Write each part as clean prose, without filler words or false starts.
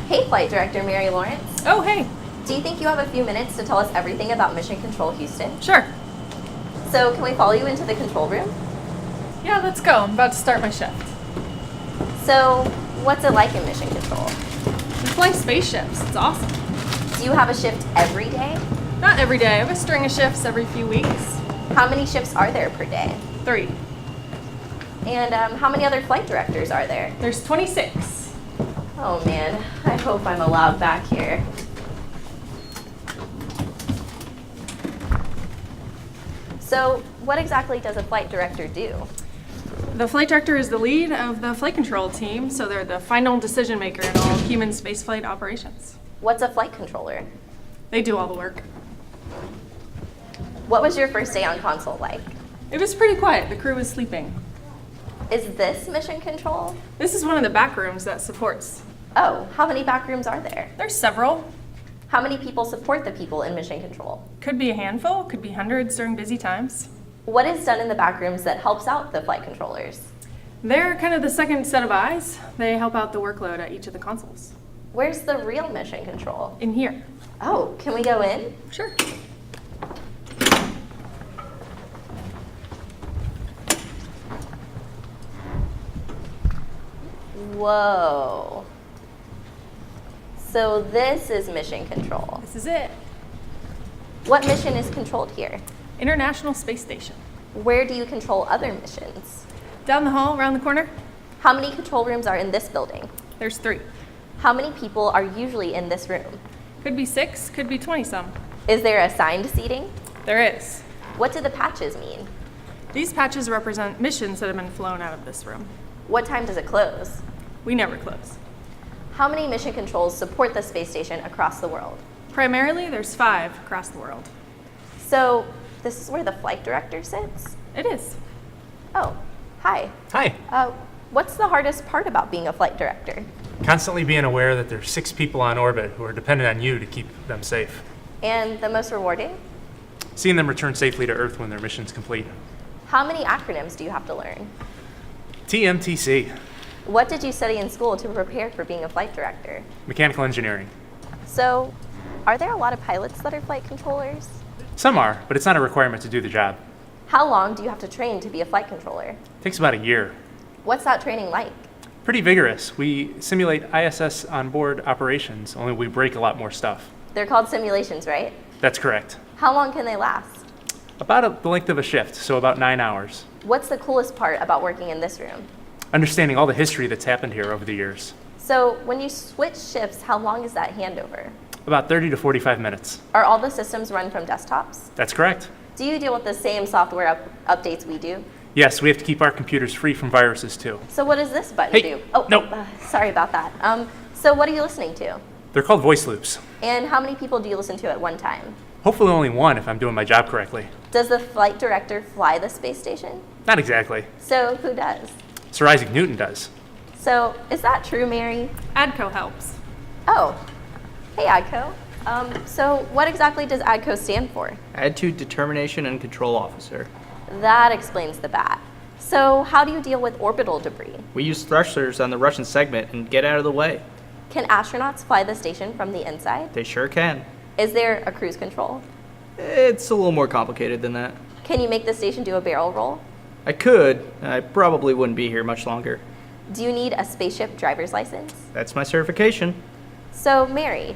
Hey, Flight Director Mary Lawrence. Oh, hey. Do you think you have a few minutes to tell us everything about Mission Control Houston? Sure. So, can we follow you into the control room? Yeah, let's go. I'm about to start my shift. So, what's it like in Mission Control? We fly spaceships. It's awesome. Do you have a shift every day? Not every day. I have a string of shifts every few weeks. How many shifts are there per day? 3. And how many other flight directors are there? There's 26. Oh man, I hope I'm allowed back here. So, what exactly does a flight director do? The flight director is the lead of the flight control team, so they're the final decision maker in all human spaceflight operations. What's a flight controller? They do all the work. What was your first day on console like? It was pretty quiet. The crew was sleeping. Is this Mission Control? This is one of the back rooms that supports. Oh, how many back rooms are there? There's several. How many people support the people in Mission Control? Could be a handful, could be hundreds during busy times. What is done in the back rooms that helps out the flight controllers? They're kind of the second set of eyes. They help out the workload at each of the consoles. Where's the real Mission Control? In here. Oh, can we go in? Sure. Whoa. So this is Mission Control. This is it. What mission is controlled here? International Space Station. Where do you control other missions? Down the hall, around the corner, How many control rooms are in this building? there's 3. How many people are usually in this room? Could be 6, could be 20 some. Is there assigned seating? There is. What do the patches mean? These patches represent missions that have been flown out of this room. What time does it close? We never close. How many mission controls support the space station across the world? Primarily, there's 5 across the world. So this is where the flight director sits? It is. Oh, hi. Hi. What's the hardest part about being a flight director? Constantly being aware that there's 6 people on orbit who are dependent on you to keep them safe. And the most rewarding? Seeing them return safely to Earth when their mission's complete. How many acronyms do you have to learn? TMTC, What did you study in school to prepare for being a flight director? mechanical engineering. So, are there a lot of pilots that are flight controllers? Some are, but it's not a requirement to do the job. How long do you have to train to be a flight controller? Takes about a year. What's that training like? Pretty vigorous. We simulate ISS onboard operations, only we break a lot more stuff. They're called simulations, right? That's correct. How long can they last? About the length of a shift, so about 9 hours. What's the coolest part about working in this room? Understanding all the history that's happened here over the years. So, when you switch shifts, how long is that handover? About 30 to 45 minutes. Are all the systems run from desktops? That's correct. Do you deal with the same software updates we do? Yes, we have to keep our computers free from viruses too. So what does this button Hey, do? Oh, no. Sorry about that. So what are you listening to? They're called voice loops. And how many people do you listen to at one time? Hopefully only one if I'm doing my job correctly. Does the flight director fly the space station? Not exactly. So who does? Sir Isaac Newton does. So is that true, Mary? ADCO helps. Oh, hey ADCO. So what exactly does ADCO stand for? Attitude, Determination, and Control Officer. That explains the bat. So how do you deal with orbital debris? We use thrusters on the Russian segment and get out of the way. Can astronauts fly the station from the inside? They sure can. Is there a cruise control? It's a little more complicated than that. Can you make the station do a barrel roll? I could. I probably wouldn't be here much longer. Do you need a spaceship driver's license? That's my certification. So, Mary,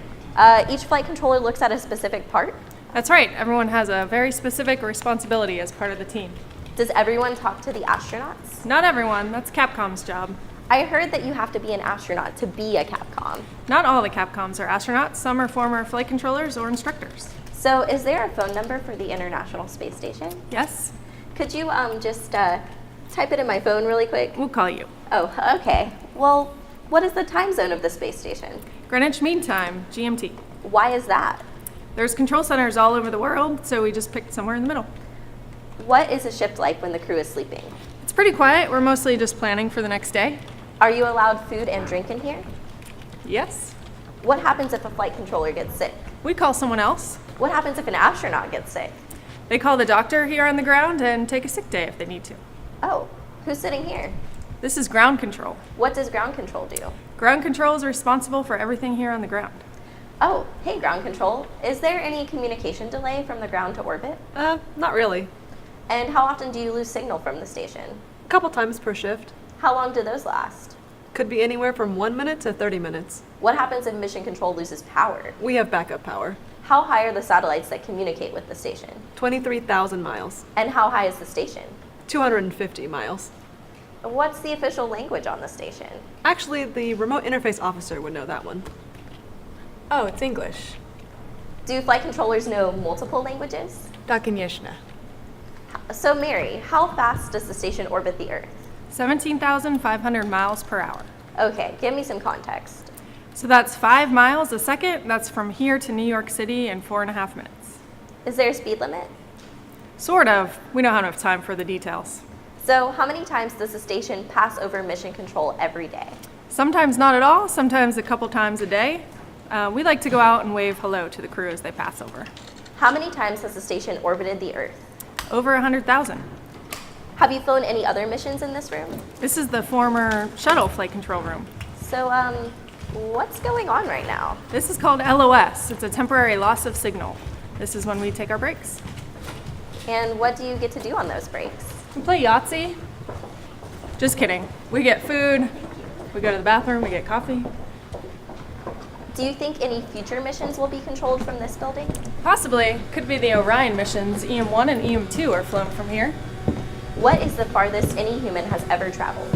each flight controller looks at a specific part. That's right. Everyone has a very specific responsibility as part of the team. Does everyone talk to the astronauts? Not everyone. That's Capcom's job. I heard that you have to be an astronaut to be a Capcom. Not all the Capcoms are astronauts. Some are former flight controllers or instructors. So, is there a phone number for the International Space Station? Yes? Could you just type it in my phone really quick? We'll call you. Oh, okay. Well, what is the time zone of the space station? Greenwich Mean Time, GMT. Why is that? There's control centers all over the world, so we just picked somewhere in the middle. What is a shift like when the crew is sleeping? It's pretty quiet. We're mostly just planning for the next day. Are you allowed food and drink in here? Yes? What happens if a flight controller gets sick? We call someone else. What happens if an astronaut gets sick? They call the doctor here on the ground and take a sick day if they need to. Oh, who's sitting here? This is ground control. What does ground control do? Ground control is responsible for everything here on the ground. Oh, hey, ground control. Is there any communication delay from the ground to orbit? Not really. And how often do you lose signal from the station? A couple times per shift. How long do those last? Could be anywhere from 1 minute to 30 minutes. What happens if mission control loses power? We have backup power. How high are the satellites that communicate with the station? 23,000 miles. And how high is the station? 250 miles. What's the official language on the station? Actually, the remote interface officer would know that one. Oh, it's English. Do flight controllers know multiple languages? Da, конечно. So Mary, how fast does the station orbit the Earth? 17,500 miles per hour. Okay, give me some context. So that's 5 miles a second. That's from here to New York City in 4.5 minutes. Is there a speed limit? Sort of. We don't have enough time for the details. So how many times does the station pass over mission control every day? Sometimes not at all, sometimes a couple times a day. We like to go out and wave hello to the crew as they pass over. How many times has the station orbited the Earth? Over 100,000. Have you flown any other missions in this room? This is the former shuttle flight control room. So, what's going on right now? This is called LOS. It's a temporary loss of signal. This is when we take our breaks. And what do you get to do on those breaks? We play Yahtzee. Just kidding. We get food, we go to the bathroom, we get coffee. Do you think any future missions will be controlled from this building? Possibly. Could be the Orion missions. EM1 and EM2 are flown from here. What is the farthest any human has ever traveled?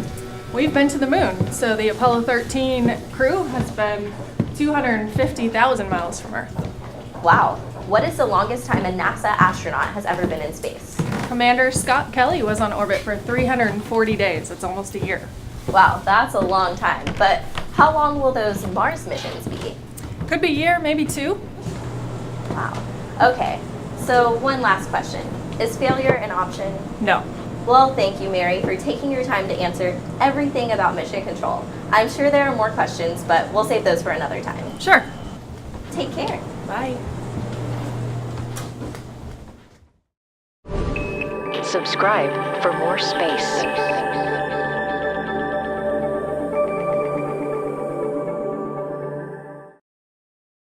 We've been to the moon, so the Apollo 13 crew has been 250,000 miles from Earth. Wow. What is the longest time a NASA astronaut has ever been in space? Commander Scott Kelly was on orbit for 340 days. That's almost a year. Wow, that's a long time. But how long will those Mars missions be? Could be a year, maybe 2. Wow. Okay, so one last question. Is failure an option? No. Well, thank you, Mary, for taking your time to answer everything about mission control. I'm sure there are more questions, but we'll save those for another time. Sure. Take care. Bye. Subscribe for more space.